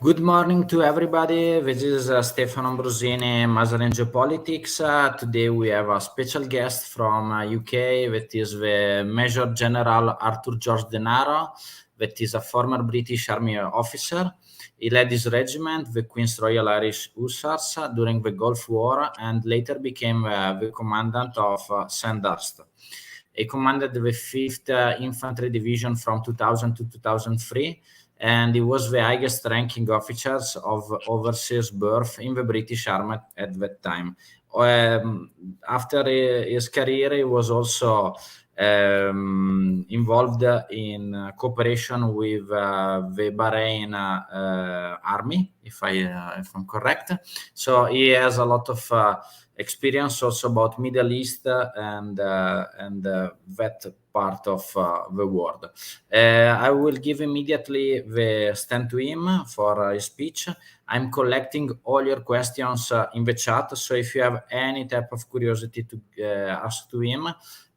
Good morning to everybody. This is Stefano Ambrosini, Mazarin Geopolitics. Today we have a special guest from UK, that is the Major General Arthur George Denaro, that is a former British Army officer. He led his regiment, the Queen's Royal Irish Hussars, during the Gulf War and later became the Commandant of Sandhurst. He commanded the 5th Infantry Division from 2000 to 2003, and he was the highest ranking officer of overseas birth in the British Army at that time. After his career, he was also involved in cooperation with the Bahrain army, if I'm correct. So he has a lot of experience also about Middle East and that part of the world. I will give immediately the stand to him for his speech. I'm collecting all your questions in the chat, so if you have any type of curiosity to ask to him,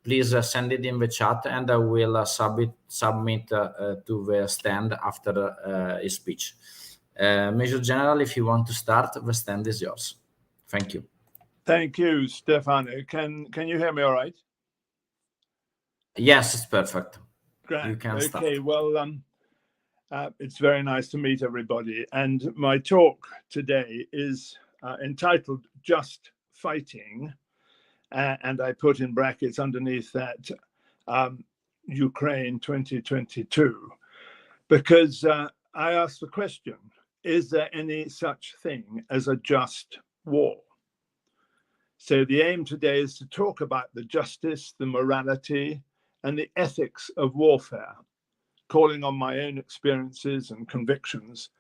please send it in the chat and I will submit to the stand after his speech. Major General, if you want to start, the stand is yours. Thank you. Thank you, Stefano. Can you hear me all right? Yes, it's perfect. Great. You can start. Okay, well, it's very nice to meet everybody. And my talk today is entitled Just Fighting. And I put in brackets underneath that Ukraine 2022, because I asked the question, is there any such thing as a just war? So the aim today is to talk about the justice, the morality, and the ethics of warfare, calling on my own experiences and convictions,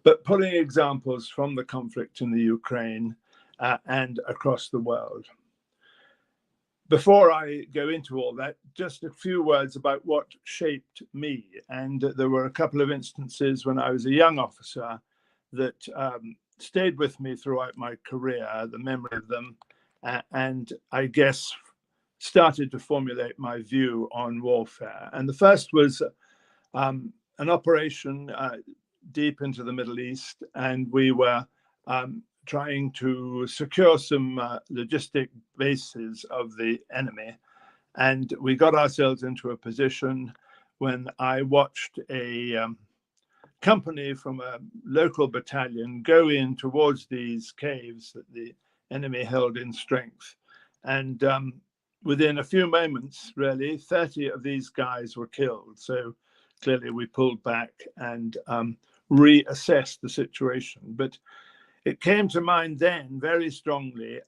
but pulling examples from the conflict in the Ukraine and across the world. Before I go into all that, just a few words about what shaped me. And there were a couple of instances when I was a young officer that stayed with me throughout my career, the memory of them, and I guess started to formulate my view on warfare. And the first was an operation deep into the Middle East, and we were trying to secure some logistic bases of the enemy. And we got ourselves into a position when I watched a company from a local battalion go in towards these caves that the enemy held in strength. And within a few moments, really, 30 of these guys were killed. So clearly we pulled back and reassessed the situation. But it came to mind then very strongly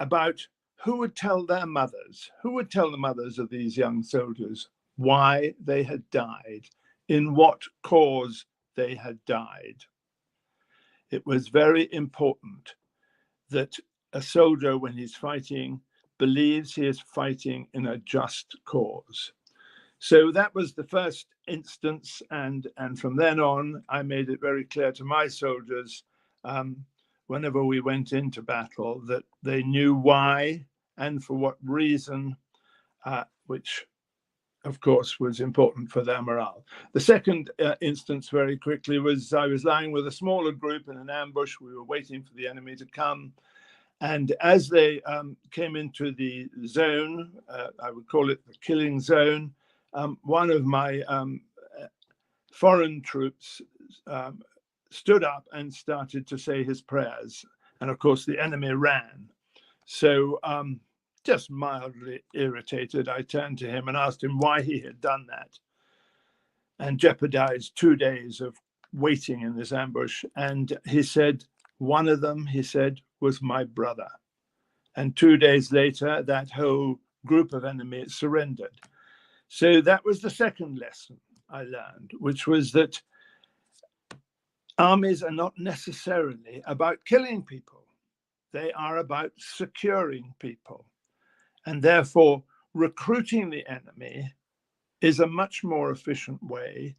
about who would tell their mothers, who would tell the mothers of these young soldiers why they had died, in what cause they had died. It was very important that a soldier, when he's fighting, believes he is fighting in a just cause. So that was the first instance, and from then on, I made it very clear to my soldiers whenever we went into battle that they knew why and for what reason, which of course was important for their morale. The second instance very quickly was I was lying with a smaller group in an ambush. We were waiting for the enemy to come. And as they came into the zone, I would call it the killing zone, one of my foreign troops stood up and started to say his prayers. And of course, the enemy ran. So just mildly irritated, I turned to him and asked him why he had done that and jeopardized 2 days of waiting in this ambush. And he said, one of them, he said, was my brother. And 2 days later, that whole group of enemies surrendered. So that was the second lesson I learned, which was that armies are not necessarily about killing people. They are about securing people. And therefore, recruiting the enemy is a much more efficient way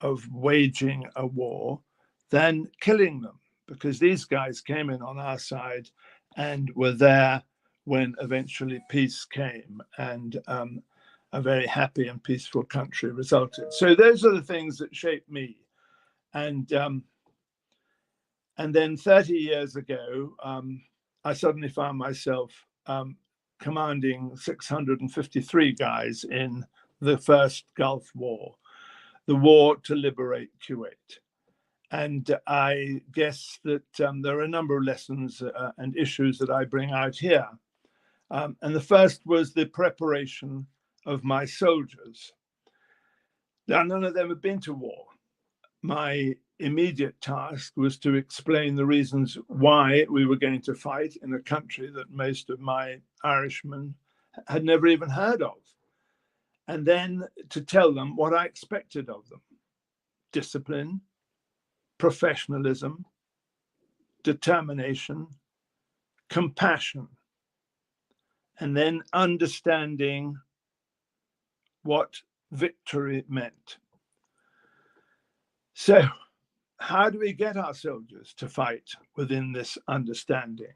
of waging a war than killing them, because these guys came in on our side and were there when eventually peace came and a very happy and peaceful country resulted. So those are the things that shaped me. And And then 30 years ago, I suddenly found myself commanding 653 guys in the first Gulf War, the war to liberate Kuwait. And I guess that there are a number of lessons and issues that I bring out here. And the first was the preparation of my soldiers. Now, none of them had been to war. My immediate task was to explain the reasons why we were going to fight in a country that most of my Irishmen had never even heard of. And then to tell them what I expected of them: discipline, professionalism, determination, compassion, and then understanding what victory meant. So, how do we get our soldiers to fight within this understanding,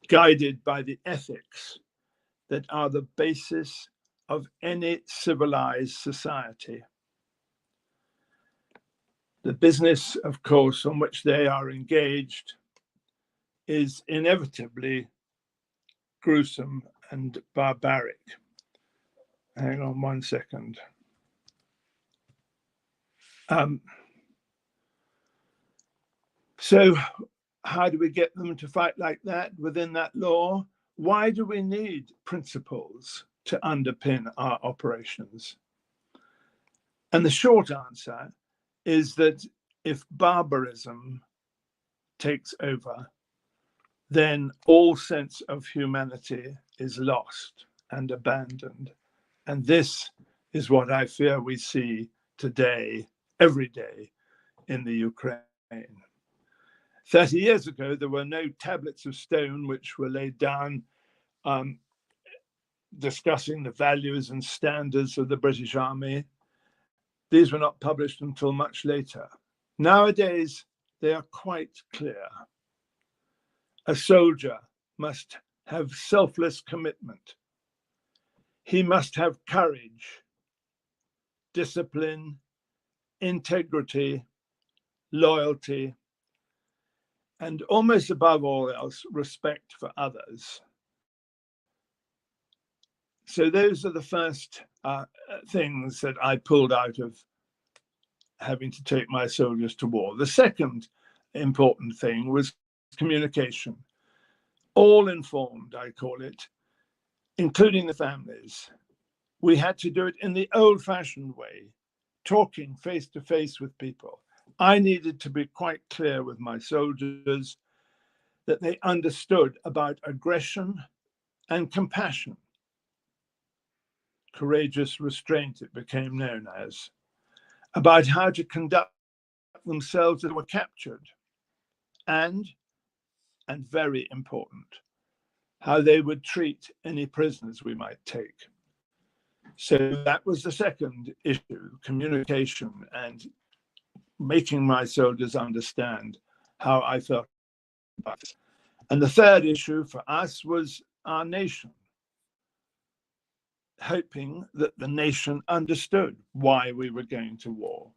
guided by the ethics that are the basis of any civilized society? The business, of course, on which they are engaged is inevitably gruesome and barbaric. Hang on one second. So how do we get them to fight like that within that law? Why do we need principles to underpin our operations? And the short answer is that if barbarism takes over, then all sense of humanity is lost and abandoned. And this is what I fear we see today, every day, in the Ukraine. 30 years ago, there were no tablets of stone which were laid down discussing the values and standards of the British Army. These were not published until much later. Nowadays, they are quite clear. A soldier must have selfless commitment. He must have courage, discipline, integrity, loyalty, and almost above all else, respect for others. So those are the first things that I pulled out of having to take my soldiers to war. The second important thing was communication. All informed, I call it, including the families. We had to do it in the old-fashioned way, talking face to face with people. I needed to be quite clear with my soldiers that they understood about aggression and compassion. Courageous restraint, it became known as, about how to conduct themselves as they were captured, and very important, how they would treat any prisoners we might take. So that was the second issue, communication and making my soldiers understand how I felt about this. And the third issue for us was our nation, hoping that the nation understood why we were going to war,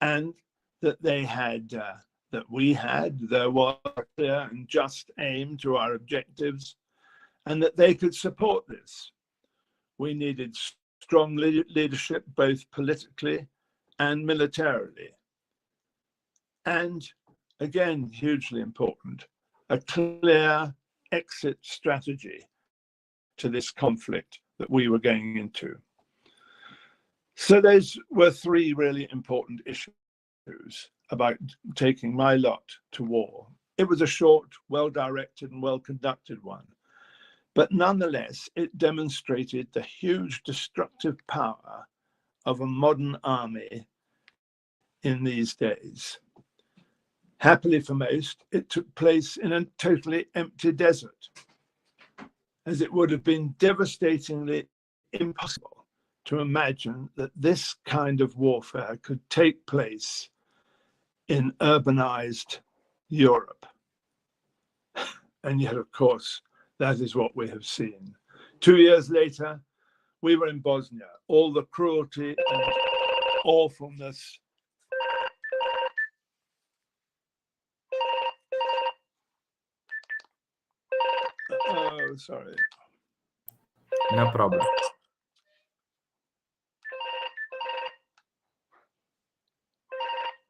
and that they had, there was a clear and just aim to our objectives, and that they could support this. We needed strong leadership, both politically and militarily. And again, hugely important, a clear exit strategy to this conflict that we were going into. So those were three really important issues about taking my lot to war. It was a short, well-directed and well-conducted one, but nonetheless, it demonstrated the huge destructive power of a modern army in these days. Happily for most, it took place in a totally empty desert, as it would have been devastatingly impossible to imagine that this kind of warfare could take place in urbanized Europe. And yet, of course, that is what we have seen. 2 years later, we were in Bosnia. All the cruelty and awfulness sorry. No problem.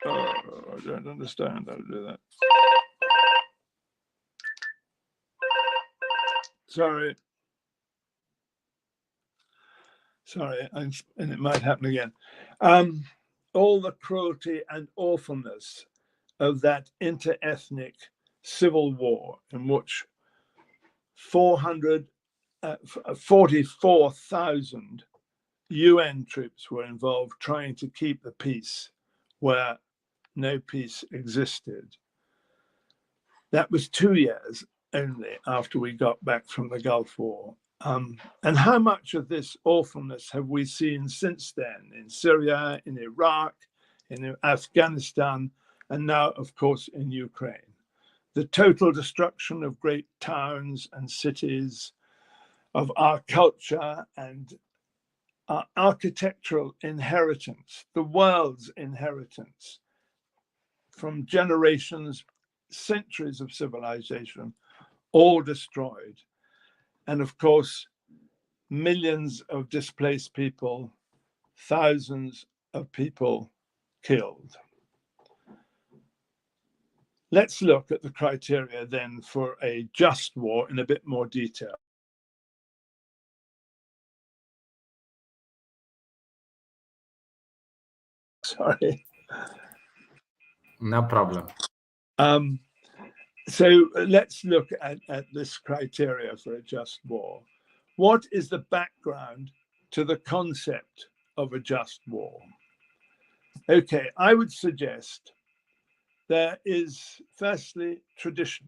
Oh, I don't understand how to do that. Sorry. Sorry, and it might happen again. All the cruelty and awfulness of that inter-ethnic civil war in which 44,000 UN troops were involved trying to keep the peace where no peace existed. That was 2 years only after we got back from the Gulf War. And how much of this awfulness have we seen since then in Syria, in Iraq, in Afghanistan, and now, of course, in Ukraine? The total destruction of great towns and cities, of our culture and our architectural inheritance, the world's inheritance from generations, centuries of civilization, all destroyed. And of course, millions of displaced people, thousands of people killed. Let's look at the criteria then for a just war in a bit more detail. Sorry. No problem. So let's look at this criteria for a just war. What is the background to the concept of a just war? Okay, I would suggest there is firstly tradition.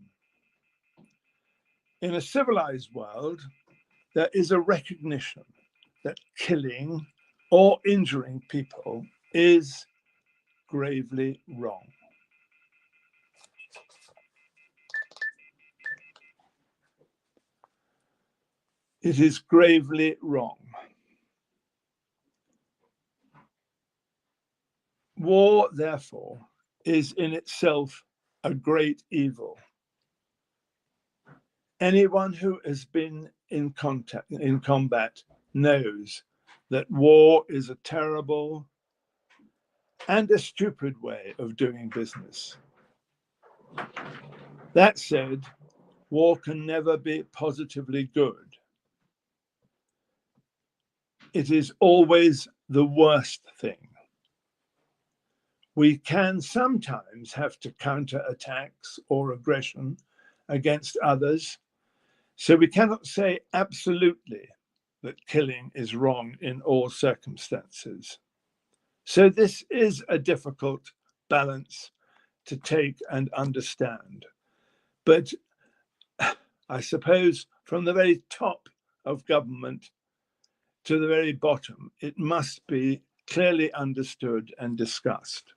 In a civilized world, there is a recognition that killing or injuring people is gravely wrong. It is gravely wrong. War, therefore, is in itself a great evil. Anyone who has been in combat knows that war is a terrible and a stupid way of doing business. That said, war can never be positively good. It is always the worst thing. We can sometimes have to counter attacks or aggression against others, so we cannot say absolutely that killing is wrong in all circumstances. So this is a difficult balance to take and understand. But I suppose from the very top of government to the very bottom, it must be clearly understood and discussed.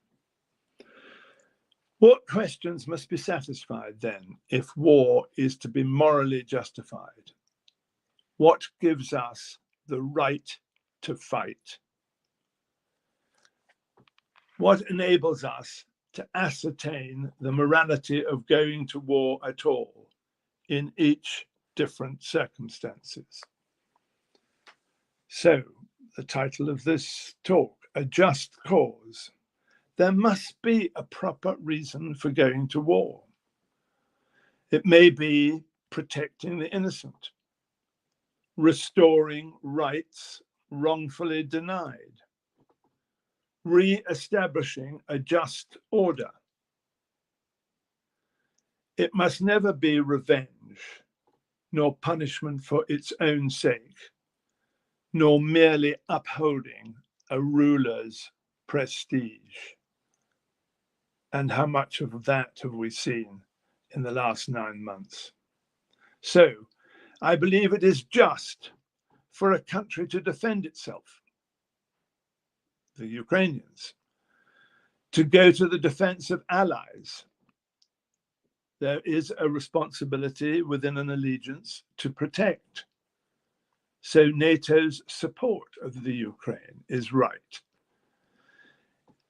What questions must be satisfied then if war is to be morally justified? What gives us the right to fight? What enables us to ascertain the morality of going to war at all in each different circumstances? So, the title of this talk, A Just Cause. There must be a proper reason for going to war. It may be protecting the innocent, restoring rights wrongfully denied, re-establishing a just order. It must never be revenge, nor punishment for its own sake, nor merely upholding a ruler's prestige. And how much of that have we seen in the last 9 months? So, I believe it is just for a country to defend itself, the Ukrainians, to go to the defense of allies. There is a responsibility within an allegiance to protect. So NATO's support of the Ukraine is right.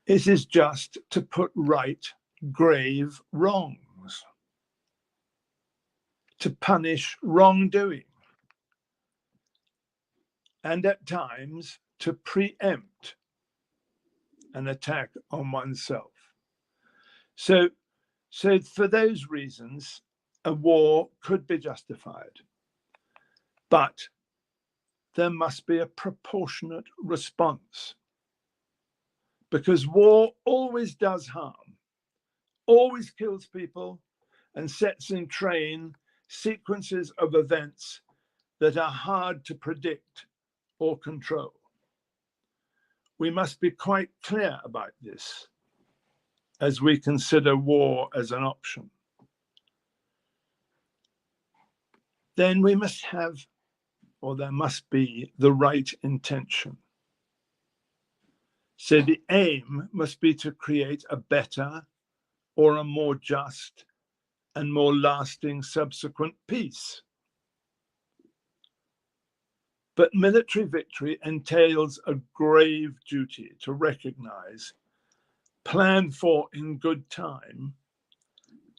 It is just to put right grave wrongs. to punish wrongdoing and at times to preempt an attack on oneself. So for those reasons, a war could be justified, but there must be a proportionate response, because war always does harm, always kills people, and sets in train sequences of events that are hard to predict or control. We must be quite clear about this as we consider war as an option. Then we must have, or there must be, the right intention. So the aim must be to create a better or a more just and more lasting subsequent peace. But military victory entails a grave duty to recognize, plan for in good time,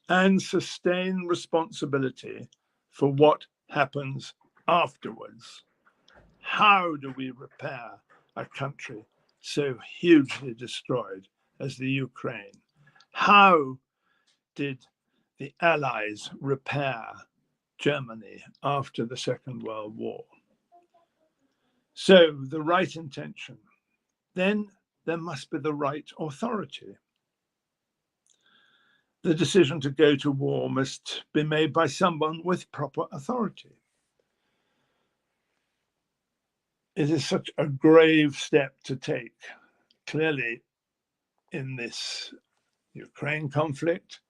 and sustain responsibility for what happens afterwards. How do we repair a country so hugely destroyed as the Ukraine? How did the Allies repair Germany after the Second World War? So the right intention. Then there must be the right authority. The decision to go to war must be made by someone with proper authority. It is such a grave step to take. Clearly, in this Ukraine conflict,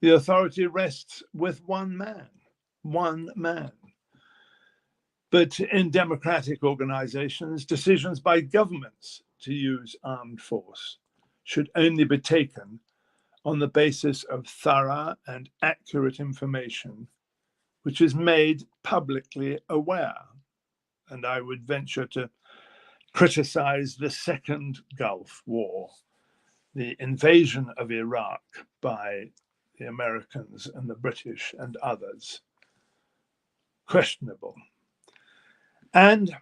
the authority rests with one man. But in democratic organizations, decisions by governments to use armed force should only be taken on the basis of thorough and accurate information, which is made publicly aware. And I would venture to criticize the Second Gulf War, the invasion of Iraq by the Americans and the British and others. Questionable. And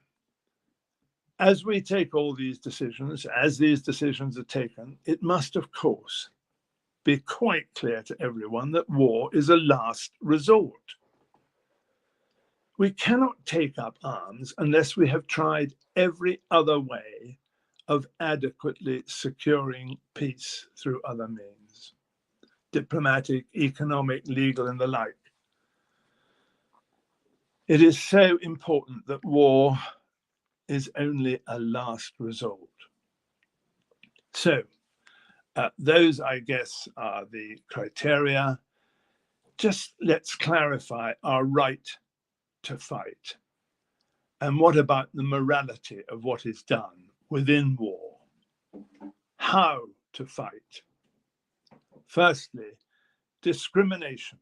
as we take all these decisions, as these decisions are taken, it must, of course, be quite clear to everyone that war is a last resort. We cannot take up arms unless we have tried every other way of adequately securing peace through other means, diplomatic, economic, legal, and the like. It is so important that war is only a last resort. So those, I guess, are the criteria. Just let's clarify our right to fight. And what about the morality of what is done within war? How to fight? Firstly, discrimination.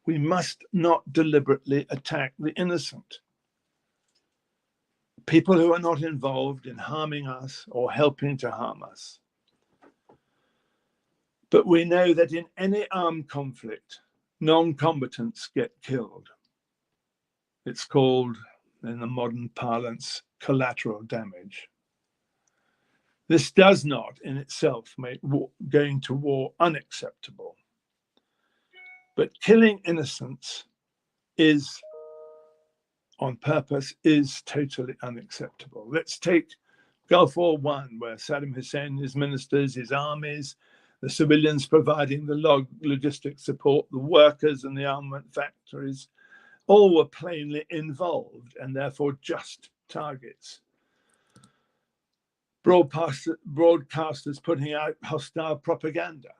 We must not deliberately attack the innocent. People who are not involved in harming us or helping to harm us. But we know that in any armed conflict, non-combatants get killed. It's called, in the modern parlance, collateral damage. This does not in itself make going to war unacceptable. But killing innocents on purpose is totally unacceptable. Let's take Gulf War I, where Saddam Hussein, his ministers, his armies, the civilians providing the logistic support, the workers and the armament factories, all were plainly involved and therefore just targets. Broadcasters putting out hostile propaganda,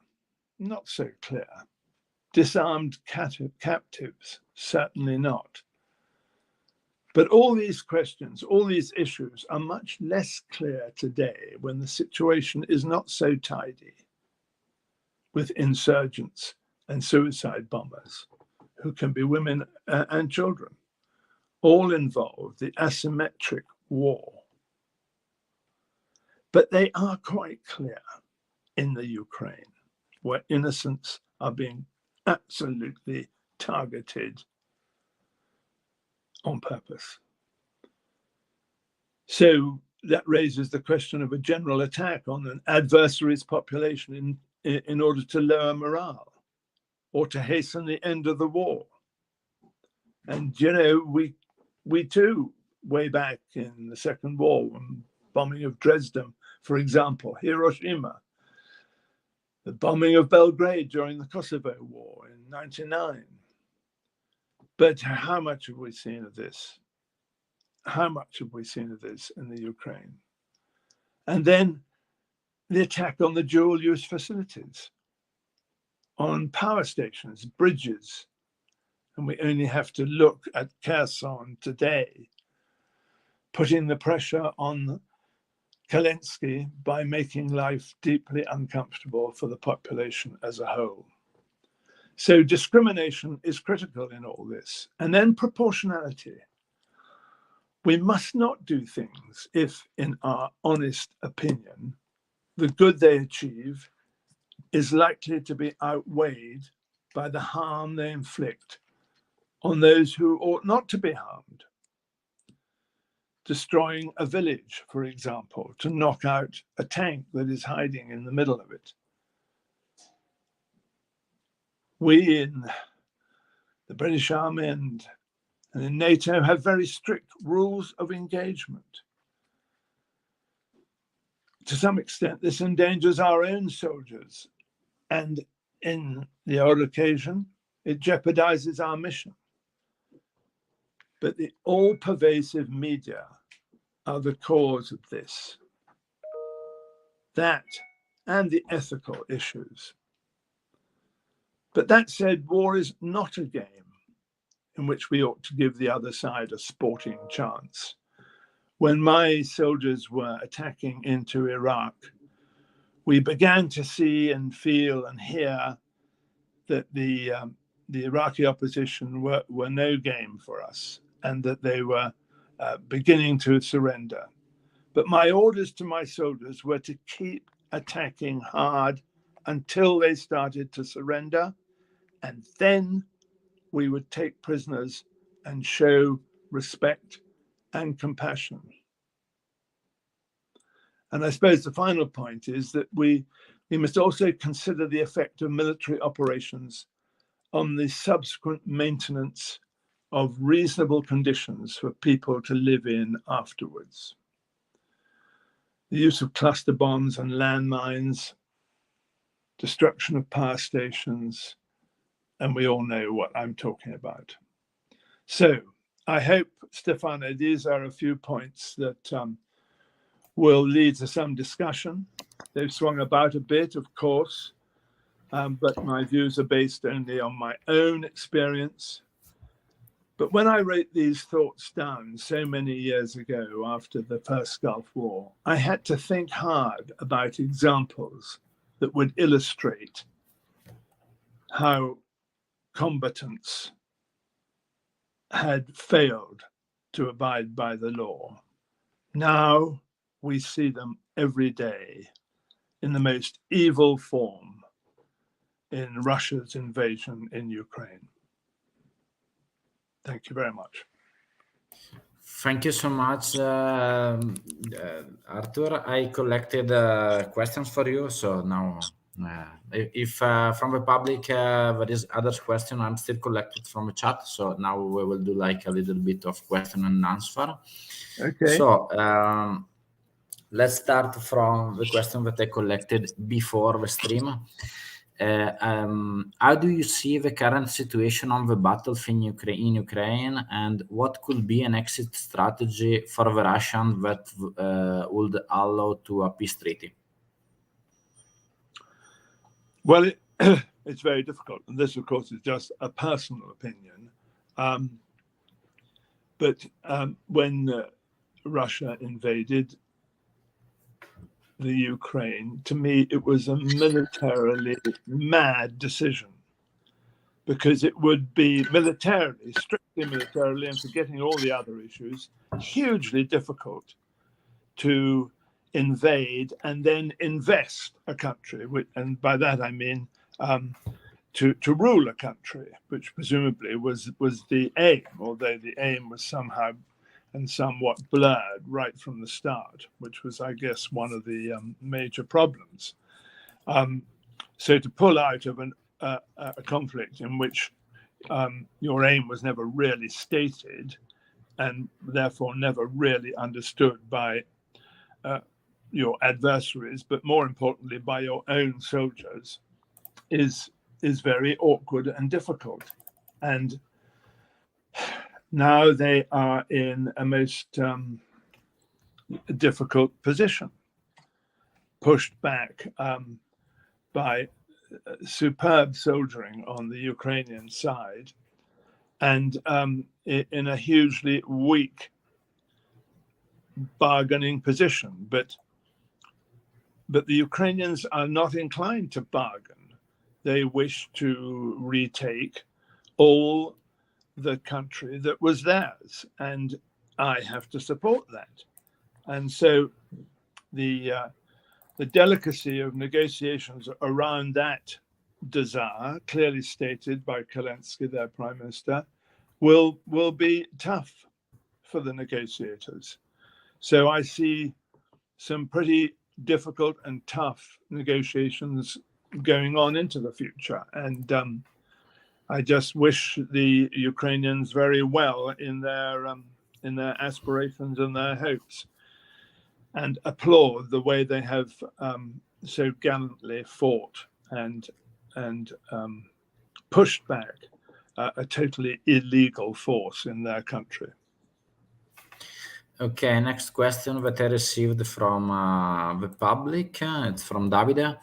not so clear. Disarmed captives, certainly not. But all these questions, all these issues are much less clear today when the situation is not so tidy with insurgents and suicide bombers, who can be women and children, all involved, the asymmetric war. But they are quite clear in the Ukraine, where innocents are being absolutely targeted on purpose. So that raises the question of a general attack on an adversary's population in order to lower morale or to hasten the end of the war. And, you know, we too, way back in the Second War, bombing of Dresden, for example, Hiroshima, the bombing of Belgrade during the Kosovo War in 1999. But how much have we seen of this? How much have we seen of this in the Ukraine? And then the attack on the dual-use facilities, on power stations, bridges. And we only have to look at Kherson today, putting the pressure on Zelensky by making life deeply uncomfortable for the population as a whole. So discrimination is critical in all this. And then proportionality. We must not do things if, in our honest opinion, the good they achieve is likely to be outweighed by the harm they inflict on those who ought not to be harmed. Destroying a village, for example, to knock out a tank that is hiding in the middle of it. We in the British Army and in NATO have very strict rules of engagement. To some extent, this endangers our own soldiers, and in the odd occasion, it jeopardizes our mission. But the all-pervasive media are the cause of this. That and the ethical issues. But that said, war is not a game in which we ought to give the other side a sporting chance. When my soldiers were attacking into Iraq, we began to see and feel and hear that the Iraqi opposition were no game for us, and that they were beginning to surrender. But my orders to my soldiers were to keep attacking hard until they started to surrender, and then we would take prisoners and show respect and compassion. And I suppose the final point is that we must also consider the effect of military operations on the subsequent maintenance of reasonable conditions for people to live in afterwards. The use of cluster bombs and landmines, destruction of power stations, and we all know what I'm talking about. So I hope, Stefano, these are a few points that will lead to some discussion. They've swung about a bit, of course, but my views are based only on my own experience. But when I wrote these thoughts down so many years ago after the First Gulf War, I had to think hard about examples that would illustrate how combatants had failed to abide by the law. Now we see them every day in the most evil form in Russia's invasion in Ukraine. Thank you very much. Thank you so much, Arthur. I collected questions for you, so now if from the public there is other question, I'm still collected from the chat, so now we will do like a little bit of question and answer. Okay. So let's start from the question that I collected before the stream. How do you see the current situation on the battlefield in Ukraine, and what could be an exit strategy for the Russians that would allow to a peace treaty? Well, it's very difficult. And this, of course, is just a personal opinion. But when Russia invaded the Ukraine, to me, it was a militarily mad decision, because it would be militarily, strictly militarily, and forgetting all the other issues, hugely difficult to invade and then invest a country. And by that, I mean to rule a country, which presumably was the aim, although the aim was somehow and somewhat blurred right from the start, which was, I guess, one of the major problems. So to pull out of a conflict in which your aim was never really stated and therefore never really understood by your adversaries, but more importantly by your own soldiers, is very awkward and difficult. And now they are in a most difficult position, pushed back by superb soldiering on the Ukrainian side, and in a hugely weak bargaining position. But the Ukrainians are not inclined to bargain. They wish to retake all the country that was theirs, and I have to support that. And so the delicacy of negotiations around that desire, clearly stated by Zelensky, their prime minister, will be tough for the negotiators. So I see some pretty difficult and tough negotiations going on into the future. And I just wish the Ukrainians very well in their aspirations and their hopes, and applaud the way they have so gallantly fought and pushed back a totally illegal force in their country. Okay, next question that I received from the public. It's from Davide.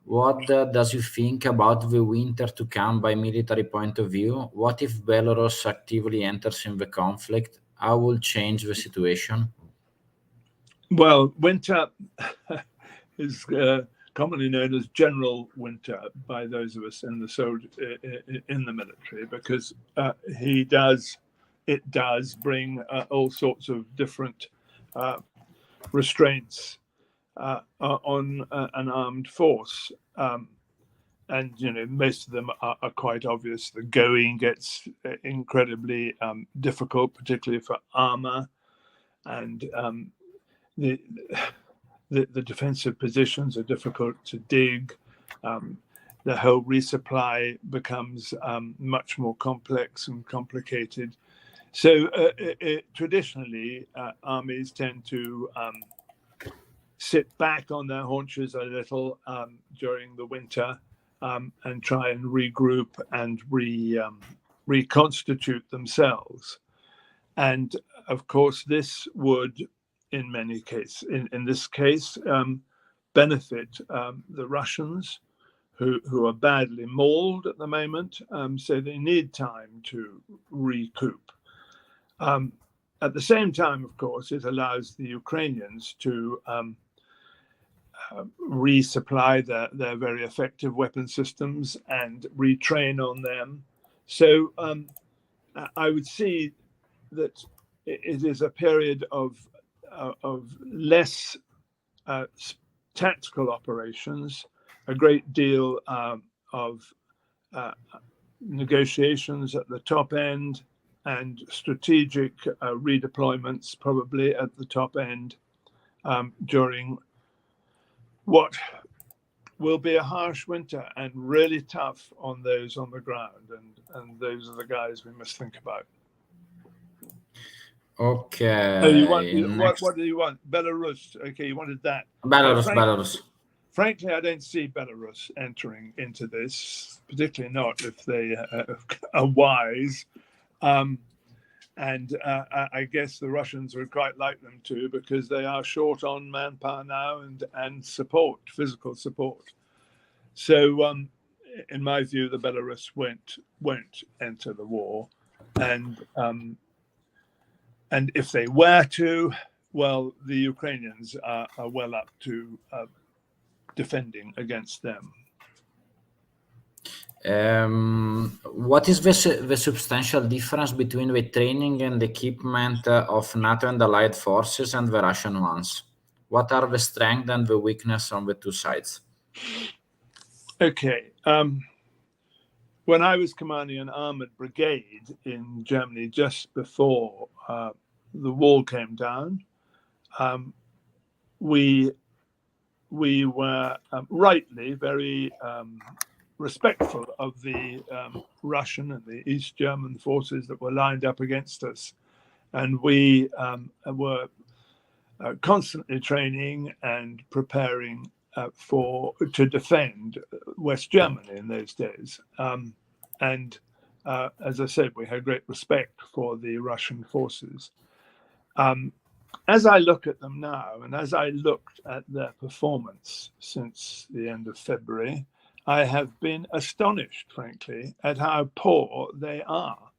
What does you think about the winter to come by military point of view? What if Belarus actively enters in the conflict? How will change the situation? Well, winter is commonly known as general winter by those of us in the military, because it does bring all sorts of different restraints on an armed force, and most of them are quite obvious. The going gets incredibly difficult, particularly for armor, and the defensive positions are difficult to dig. The whole resupply becomes much more complex and complicated. So traditionally, armies tend to sit back on their haunches a little during the winter and try and regroup and reconstitute themselves. And of course, this would, in many cases, in this case, benefit the Russians, who are badly mauled at the moment. So they need time to recoup. At the same time, of course, it allows the Ukrainians to resupply their very effective weapon systems and retrain on them. So I would see that it is a period of less tactical operations, a great deal of negotiations at the top end, and strategic redeployments probably at the top end during what will be a harsh winter and really tough on those on the ground. And those are the guys we must think about. Okay. What do you want? Belarus. Okay, you wanted that. Belarus. Frankly, I don't see Belarus entering into this, particularly not if they are wise. And I guess the Russians would quite like them to, because they are short on manpower now and support, physical support. So, in my view, the Belarus won't enter the war, and if they were to, well, the Ukrainians are well up to defending against them. What is the substantial difference between the training and equipment of NATO and allied forces and the Russian ones? What are the strengths and the weakness on the two sides? Okay. when I was commanding an armored brigade in Germany just before the wall came down, we were rightly very respectful of the Russian and the East German forces that were lined up against us, and we were constantly training and preparing to defend West Germany in those days. And as I said, we had great respect for the Russian forces. As I look at them now, and as I looked at their performance since the end of February, I have been astonished, frankly, at how poor they are,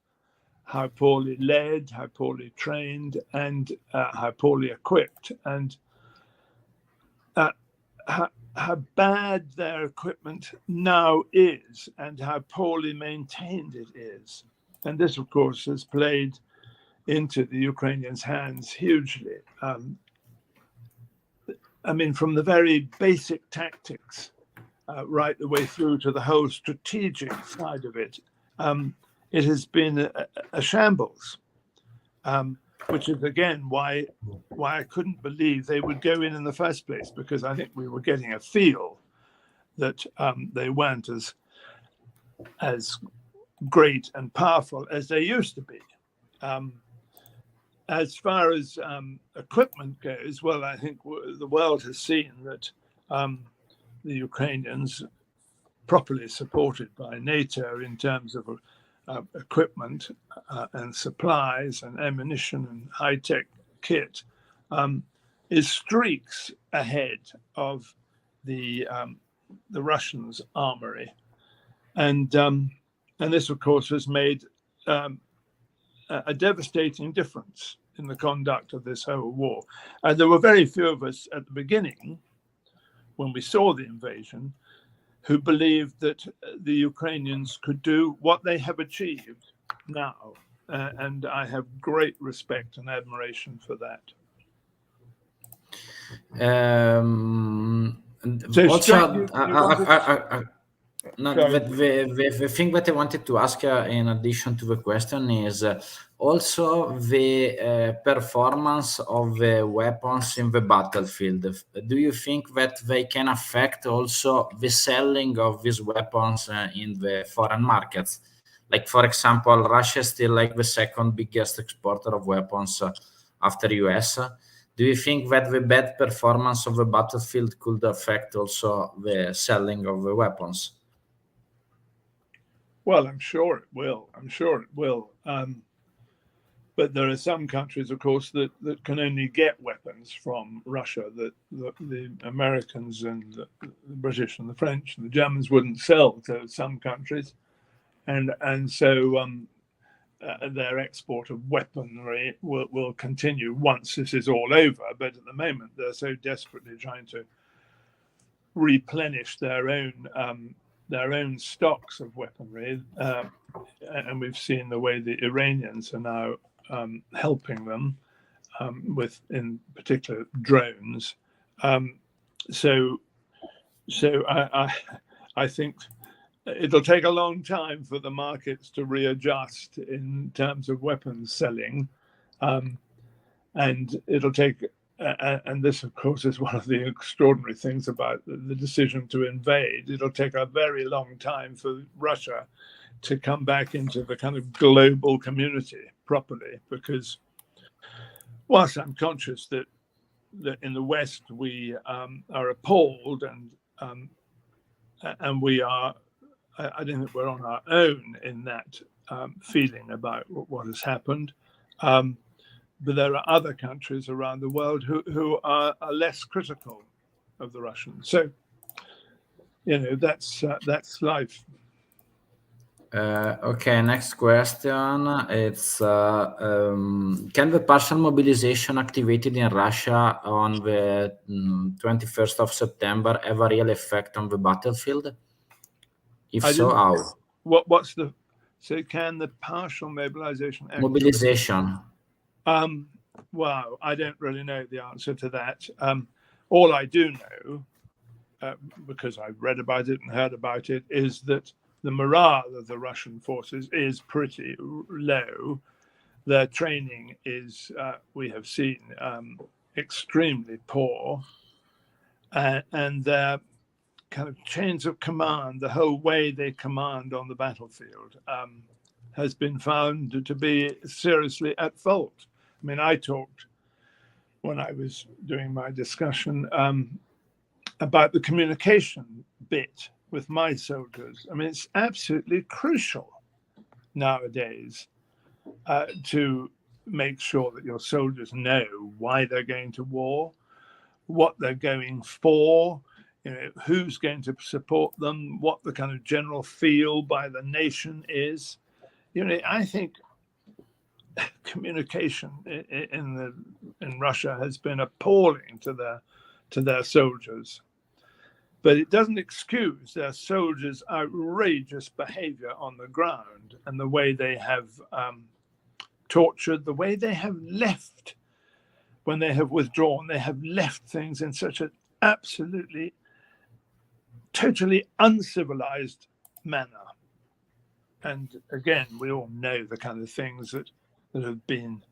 how poorly led, how poorly trained, and how poorly equipped, and how bad their equipment now is, and how poorly maintained it is. And this, of course, has played into the Ukrainians' hands hugely. I mean, from the very basic tactics right the way through to the whole strategic side of it, it has been a shambles, which is again why I couldn't believe they would go in the first place, because I think we were getting a feel that they weren't as great and powerful as they used to be. As far as equipment goes, well, I think the world has seen that the Ukrainians, properly supported by NATO in terms of equipment and supplies and ammunition and high-tech kit, is streaks ahead of the Russians' armory, and this, of course, has made a devastating difference in the conduct of this whole war. And there were very few of us at the beginning, when we saw the invasion, who believed that the Ukrainians could do what they have achieved now. And I have great respect and admiration for that. The thing that I wanted to ask in addition to the question is also the performance of the weapons in the battlefield. Do you think that they can affect also the selling of these weapons in the foreign markets? Like, for example, Russia is still like the second biggest exporter of weapons after US. Do you think that the bad performance of the battlefield could affect also the selling of the weapons? Well, I'm sure it will. But there are some countries, of course, that can only get weapons from Russia, that the Americans and the British and the French and the Germans wouldn't sell to some countries. And so their export of weaponry will continue once this is all over. But at the moment, they're so desperately trying to replenish their own stocks of weaponry, and we've seen the way the Iranians are now helping them with, in particular, drones. So I think it'll take a long time for the markets to readjust in terms of weapons selling, and it'll take. And this, of course, is one of the extraordinary things about the decision to invade. It'll take a very long time for Russia to come back into the kind of global community properly, because whilst I'm conscious that in the West we are appalled and we are, I don't think we're on our own in that feeling about what has happened. But there are other countries around the world who are less critical of the Russians. So, that's life. Okay, next question. It's can the partial mobilization activated in Russia on the 21st of September have a real effect on the battlefield? If so, how? So can the partial mobilization activate? Mobilization. Well, I don't really know the answer to that. All I do know, because I've read about it and heard about it, is that the morale of the Russian forces is pretty low. Their training is, we have seen, extremely poor, and their kind of chains of command, the whole way they command on the battlefield, has been found to be seriously at fault. I mean, I talked when I was doing my discussion about the communication bit with my soldiers. I mean, it's absolutely crucial nowadays to make sure that your soldiers know why they're going to war, what they're going for, who's going to support them, what the kind of general feel by the nation is. I think communication in Russia has been appalling to their soldiers. But it doesn't excuse their soldiers' outrageous behavior on the ground and the way they have tortured, the way they have left, when they have withdrawn, they have left things in such an absolutely, totally uncivilized manner. And again, we all know the kind of things that have been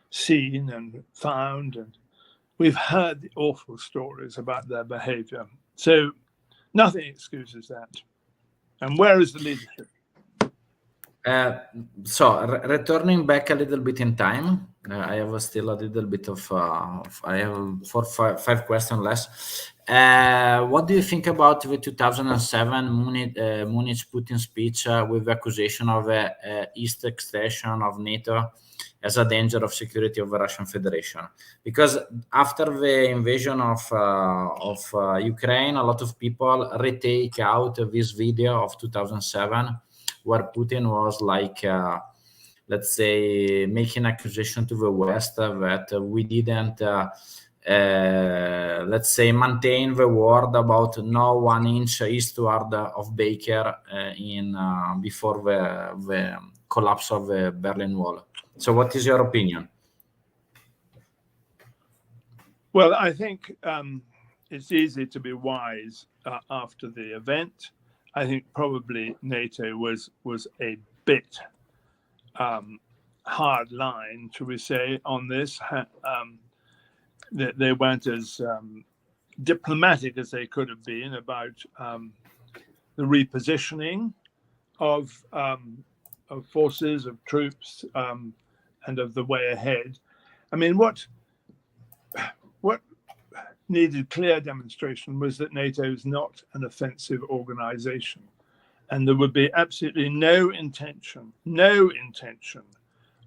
seen and found, and we've heard the awful stories about their behavior. So nothing excuses that. And where is the leadership? Returning back a little bit in time, I have still a little bit of I have 5 questions less. What do you think about the 2007 Munich-Putin speech with the accusation of east extension of NATO as a danger of security of the Russian Federation? Because after the invasion of Ukraine, a lot of people retake out this video of 2007, where Putin was like, let's say, making accusation to the West that we didn't, let's say, maintain the word about no 1 inch eastward of Baker before the collapse of the Berlin Wall. So what is your opinion? Well, I think it's easy to be wise after the event. I think probably NATO was a bit hard line, shall we say, on this. They weren't as diplomatic as they could have been about the repositioning of forces, of troops, and of the way ahead. I mean, what needed clear demonstration was that NATO is not an offensive organization, and there would be absolutely no intention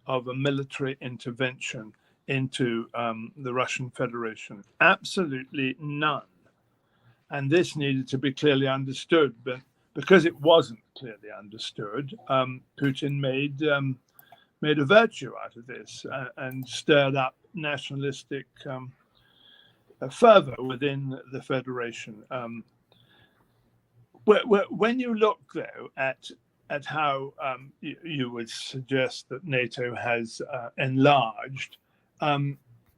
of a military intervention into the Russian Federation. Absolutely none. And this needed to be clearly understood, but because it wasn't clearly understood, Putin made a virtue out of this and stirred up nationalistic fervor within the Federation. When you look, though, at how you would suggest that NATO has enlarged,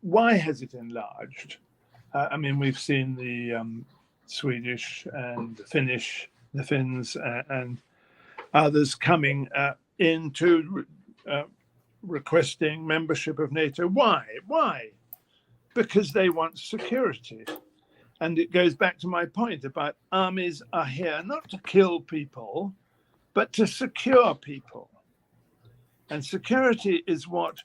why has it enlarged? I mean, we've seen the Swedish and the Finns and others coming into requesting membership of NATO. Why? Because they want security. And it goes back to my point about armies are here not to kill people, but to secure people. And security is what,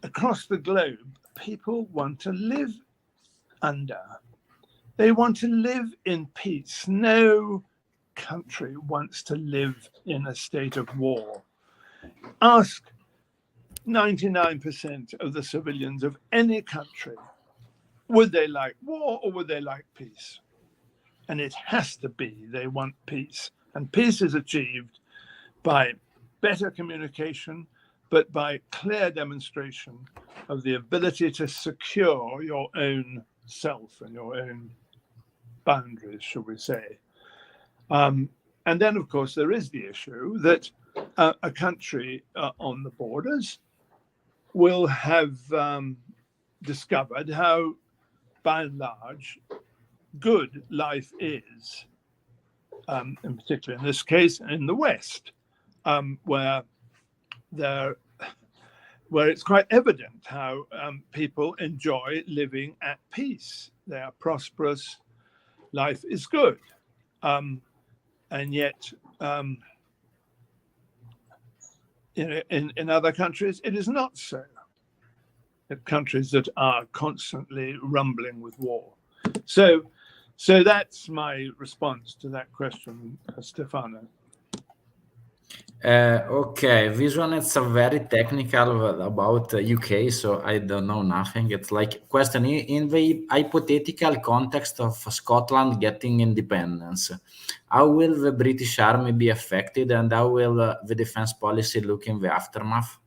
across the globe, people want to live under. They want to live in peace. No country wants to live in a state of war. Ask 99% of the civilians of any country, would they like war or would they like peace? And it has to be they want peace. And peace is achieved by better communication, but by clear demonstration of the ability to secure your own self and your own boundaries, shall we say. And then, of course, there is the issue that a country on the borders will have discovered how, by and large, good life is in particular in this case, in the West, where it's quite evident how people enjoy living at peace. They are prosperous, life is good, and yet in other countries it is not so. Countries that are constantly rumbling with war. So that's my response to that question, Stefano. Okay, this one is a very technical about UK, so I don't know nothing. It's like question in the hypothetical context of Scotland getting independence, how will the British Army be affected, and how will the defense policy look in the aftermath?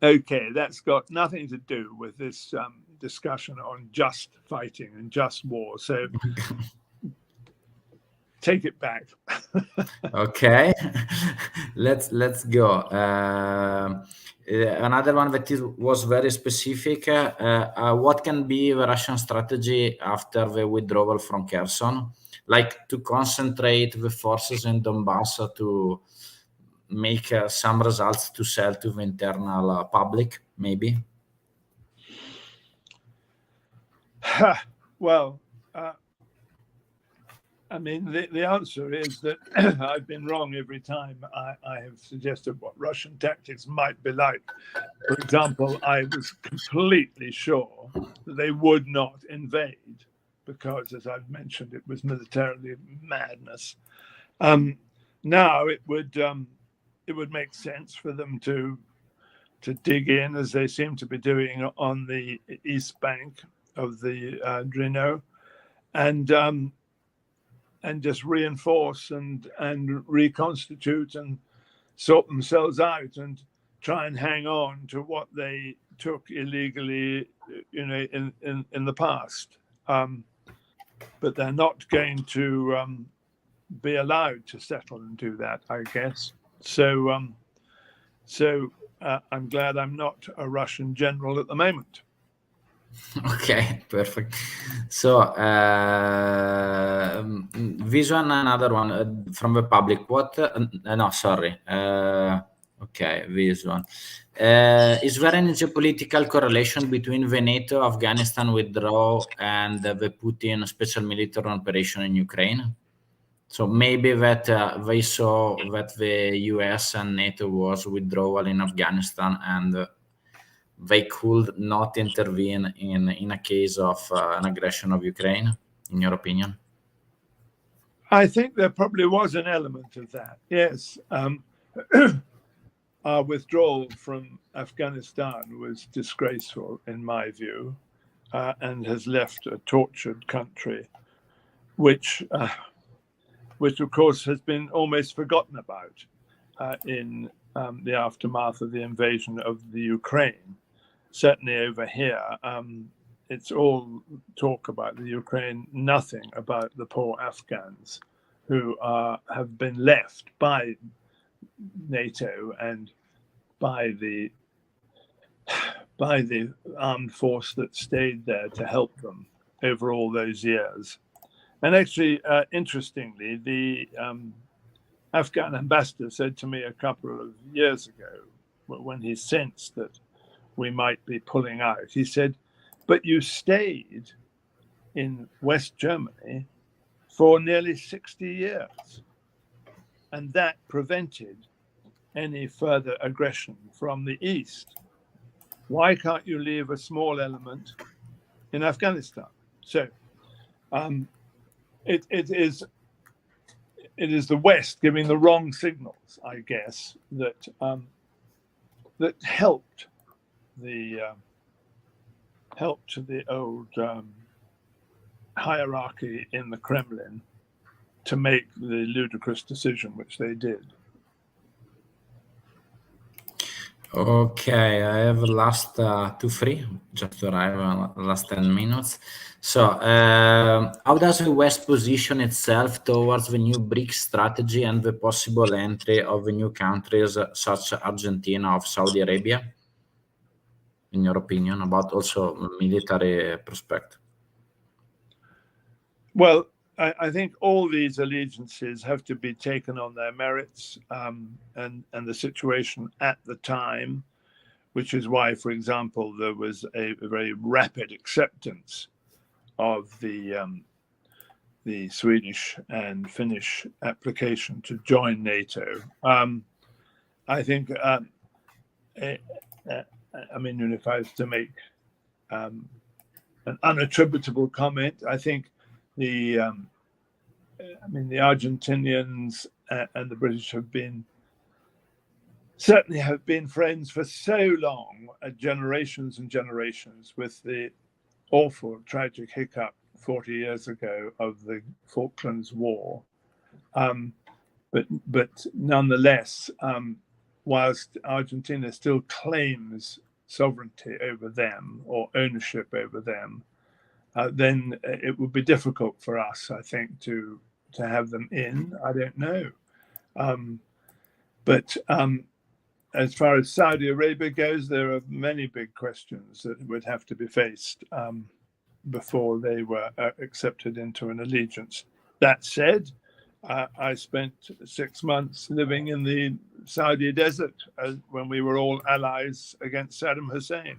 Okay, that's got nothing to do with this discussion on just fighting and just war. So take it back. Okay, let's go. Another one that was very specific. What can be the Russian strategy after the withdrawal from Kherson? Like to concentrate the forces in Donbass to make some results to sell to the internal public, maybe? Well, I mean, the answer is that I've been wrong every time I have suggested what Russian tactics might be like. For example, I was completely sure that they would not invade because, as I've mentioned, it was militarily madness. Now it would make sense for them to dig in, as they seem to be doing on the east bank of the Drino, and just reinforce and reconstitute and sort themselves out and try and hang on to what they took illegally, in the past. But they're not going to be allowed to settle and do that, I guess. So I'm glad I'm not a Russian general at the moment. Okay, perfect. So this one, another one from the public. What? No, sorry. Okay, this one. Is there any geopolitical correlation between the NATO Afghanistan withdrawal and the Putin special military operation in Ukraine? So maybe that they saw that the US and NATO was withdrawal in Afghanistan, and they could not intervene in a case of an aggression of Ukraine, in your opinion? I think there probably was an element of that, yes. Our withdrawal from Afghanistan was disgraceful, in my view, and has left a tortured country, which of course has been almost forgotten about in the aftermath of the invasion of the Ukraine. Certainly over here, it's all talk about the Ukraine, nothing about the poor Afghans who have been left by NATO and by the armed force that stayed there to help them over all those years. And actually, interestingly, the Afghan ambassador said to me a couple of years ago, when he sensed that we might be pulling out, he said, "But you stayed in West Germany for nearly 60 years, and that prevented any further aggression from the East. Why can't you leave a small element in Afghanistan?" So it is the West giving the wrong signals, I guess, that helped the old hierarchy in the Kremlin to make the ludicrous decision which they did. Okay, I have last 2-3, just to arrive last 10 minutes. So, how does the West position itself towards the new BRICS strategy and the possible entry of the new countries such as Argentina or Saudi Arabia, in your opinion, about also military perspective? Well, I think all these allegiances have to be taken on their merits and the situation at the time, which is why, for example, there was a very rapid acceptance of the Swedish and Finnish application to join NATO. I think, I mean, if I was to make an unattributable comment, I think the Argentinians and the British certainly have been friends for so long, generations and generations, with the awful, tragic hiccup 40 years ago of the Falklands War. But nonetheless, whilst Argentina still claims sovereignty over them or ownership over them, then it would be difficult for us, I think, to have them in. I don't know. But as far as Saudi Arabia goes, there are many big questions that would have to be faced before they were accepted into an allegiance. That said, I spent 6 months living in the Saudi desert when we were all allies against Saddam Hussein.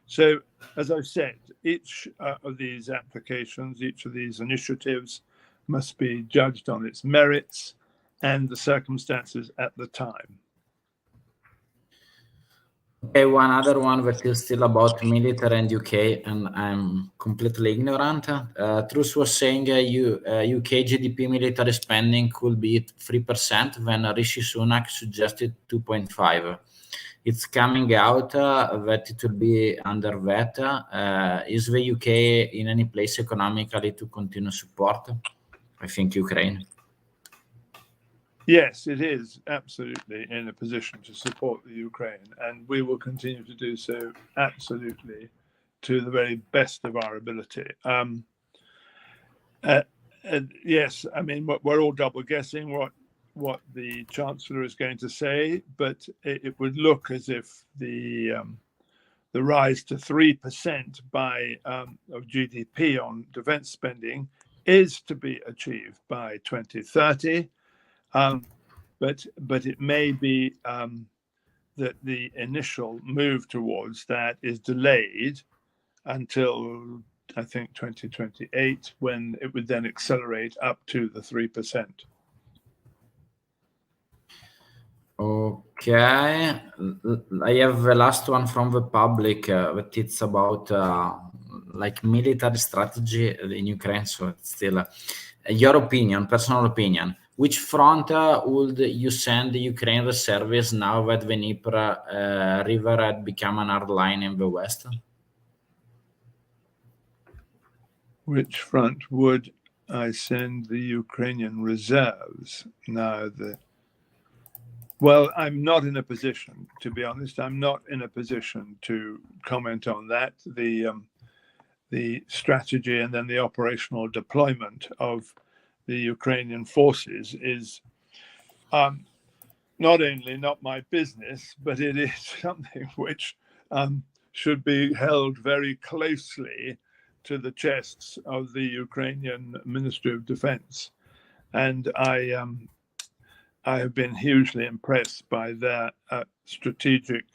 So, as I said, each of these applications, each of these initiatives must be judged on its merits and the circumstances at the time. Okay, one other one that is still about military and UK, and I'm completely ignorant. Truss was saying UK GDP military spending could be 3% when Rishi Sunak suggested 2.5. It's coming out that it will be under that. Is the UK in any place economically to continue support? I think Ukraine. Yes, it is absolutely in a position to support the Ukraine, and we will continue to do so absolutely to the very best of our ability. Yes, I mean, we're all double guessing what the Chancellor is going to say, but it would look as if the rise to 3% of GDP on defense spending is to be achieved by 2030. But it may be that the initial move towards that is delayed until, I think, 2028, when it would then accelerate up to the 3%. Okay, I have the last one from the public that it's about like military strategy in Ukraine. So it's still your opinion, personal opinion. Which front would you send the Ukraine reservists now that the Dnieper River had become an hard line in the west? Which front would I send the Ukrainian reserves now that? Well, I'm not in a position, to be honest. I'm not in a position to comment on that. The strategy and then the operational deployment of the Ukrainian forces is not only not my business, but it is something which should be held very closely to the chests of the Ukrainian Ministry of Defense. And I have been hugely impressed by their strategic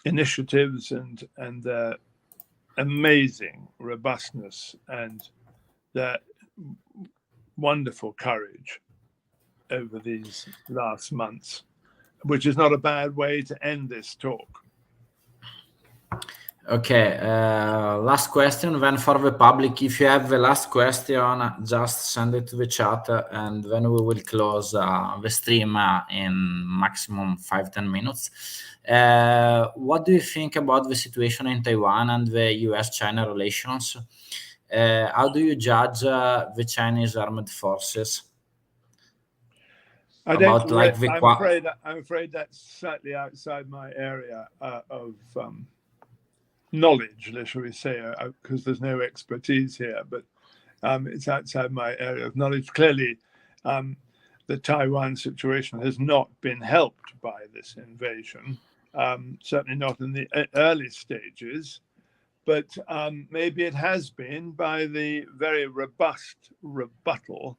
initiatives and their amazing robustness and their wonderful courage over these last months, which is not a bad way to end this talk. Okay, last question then for the public. If you have the last question, just send it to the chat and then we will close the stream in maximum 5-10 minutes. What do you think about the situation in Taiwan and the US-China relations? How do you judge the Chinese armed forces? I'm afraid that's slightly outside my area of knowledge, shall we say, because there's no expertise here, but it's outside my area of knowledge. Clearly, the Taiwan situation has not been helped by this invasion, certainly not in the early stages, but maybe it has been by the very robust rebuttal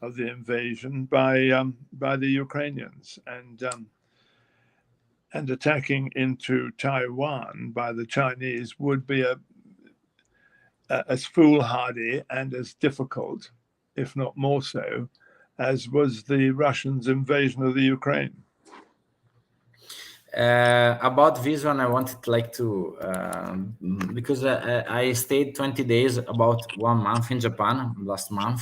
of the invasion by the Ukrainians, and attacking into Taiwan by the Chinese would be as foolhardy and as difficult, if not more so, as was the Russians' invasion of the Ukraine. About this one, I wanted to because I stayed 20 days, about 1 month in Japan last month,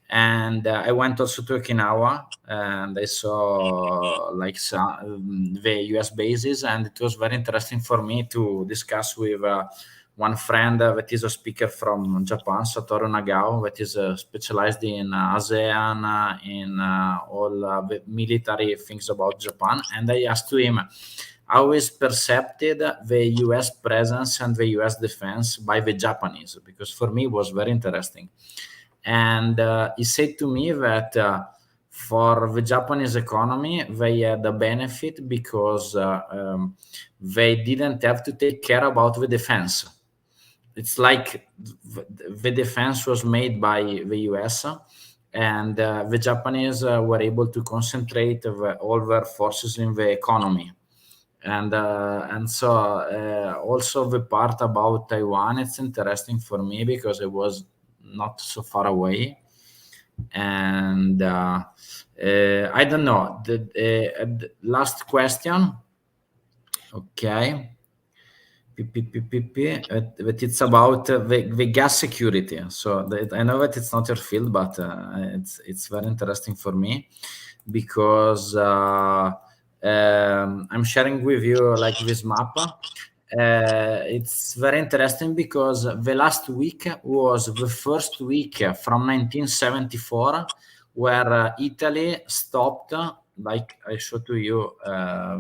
and I went also to Okinawa, and I saw like the US bases, and it was very interesting for me to discuss with one friend that is a speaker from Japan, Satoru Nagao, that is specialized in ASEAN, in all the military things about Japan. And I asked to him, how is perceived the US presence and the US defense by the Japanese? Because for me, it was very interesting. And he said to me that for the Japanese economy, they had a benefit because they didn't have to take care about the defense. It's like the defense was made by the US, and the Japanese were able to concentrate all their forces in the economy. And so also the part about Taiwan, it's interesting for me because it was not so far away. And I don't know. The last question. Okay. But it's about the gas security. So I know that it's not your field, but it's very interesting for me because I'm sharing with you like this map. It's very interesting because the last week was the first week from 1974 where Italy stopped, like I showed to you,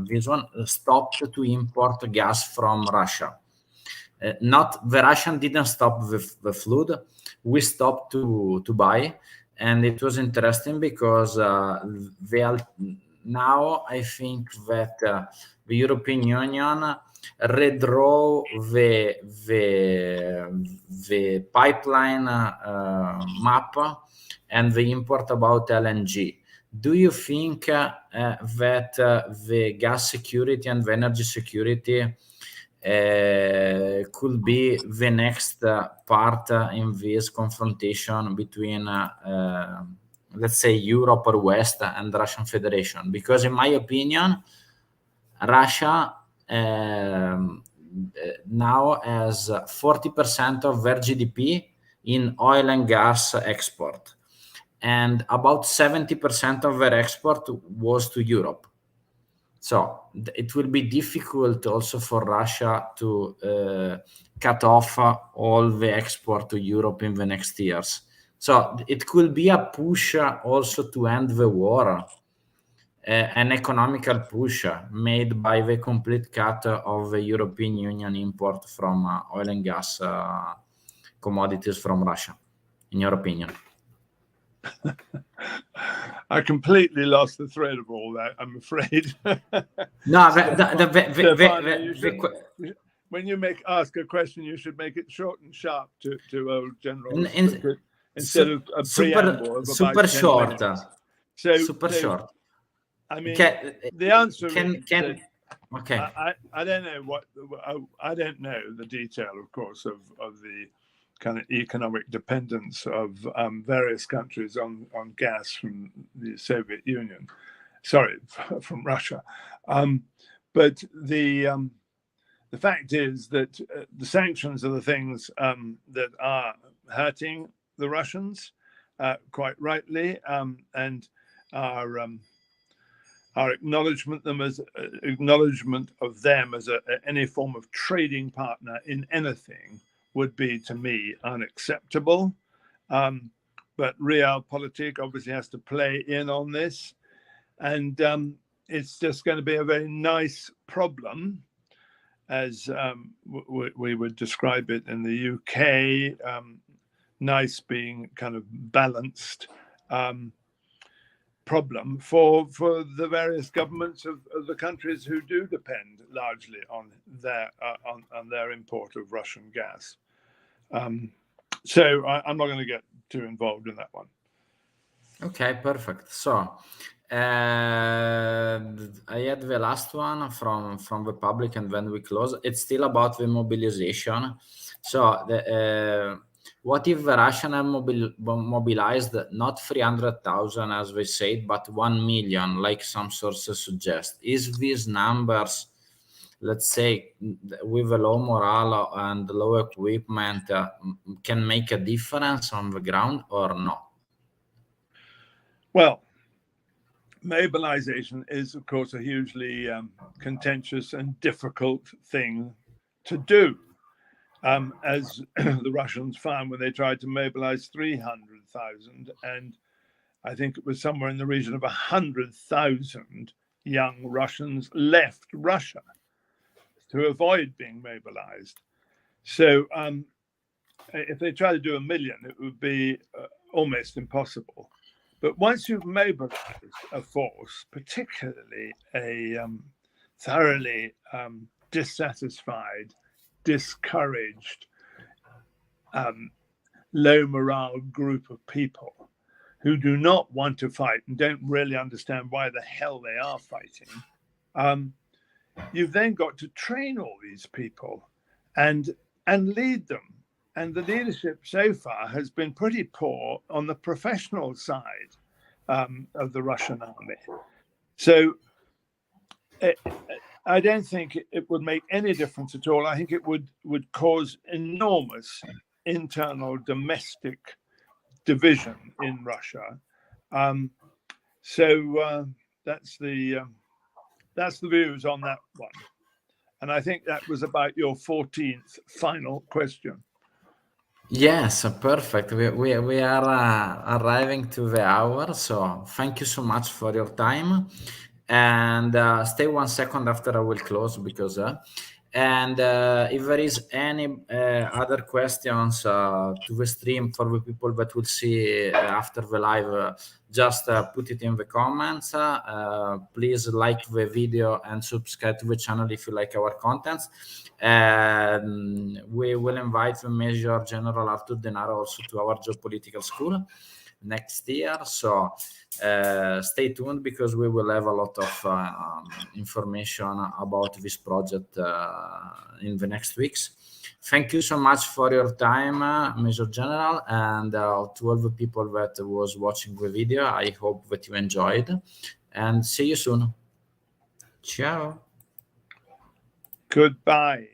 this one, stopped to import gas from Russia. Not the Russian didn't stop the flood. We stopped to buy, and it was interesting because now I think that the European Union redraw the pipeline map and the import about LNG. Do you think that the gas security and the energy security could be the next part in this confrontation between, let's say, Europe or West and Russian Federation? Because in my opinion, Russia now has 40% of their GDP in oil and gas export, and about 70% of their export was to Europe. So it will be difficult also for Russia to cut off all the export to Europe in the next years. So it could be a push also to end the war, an economical push made by the complete cut of the European Union import from oil and gas commodities from Russia, in your opinion? I completely lost the thread of all that, I'm afraid. No, when you ask a question, you should make it short and sharp to old generals instead of a preamble of super short. Super short. I mean, the answer is okay. I don't know I don't know the detail, of course, of the kind of economic dependence of various countries on gas from the Soviet Union, from Russia. But the fact is that the sanctions are the things that are hurting the Russians, quite rightly, and our acknowledgement of them as any form of trading partner in anything would be, to me, unacceptable. But realpolitik obviously has to play in on this. And it's just going to be a very nice problem, as we would describe it in the UK, nice being kind of balanced. problem for the various governments of the countries who do depend largely on their import of Russian gas. So I'm not going to get too involved in that one. Okay, perfect. So I had the last one from the public, and then we close. It's still about the mobilization. So what if the Russians have mobilized not 300,000 as they said, but 1 million, like some sources suggest? Is these numbers, let's say, with a low morale and low equipment, can make a difference on the ground or no? Well, mobilization is, of course, a hugely contentious and difficult thing to do, as the Russians found when they tried to mobilize 300,000, and I think it was somewhere in the region of 100,000 young Russians left Russia to avoid being mobilized. So if they try to do 1 million, it would be almost impossible. But once you've mobilized a force, particularly a thoroughly dissatisfied, discouraged, low morale group of people who do not want to fight and don't really understand why the hell they are fighting, you've then got to train all these people and lead them. And the leadership so far has been pretty poor on the professional side of the Russian army. So I don't think it would make any difference at all. I think it would cause enormous internal domestic division in Russia. So that's the views on that one. And I think that was about your 14th final question. Yes, perfect. We are arriving to the hour, so thank you so much for your time. And stay 1 second after I will close, because and if there is any other questions to the stream for the people that will see after the live, just put it in the comments. Please like the video and subscribe to the channel if you like our contents. We will invite the Major General Arthur Denaro also to our geopolitical school next year. So stay tuned, because we will have a lot of information about this project in the next weeks. Thank you so much for your time, Major General, and to all the people that was watching the video. I hope that you enjoyed, and see you soon. Ciao. Goodbye.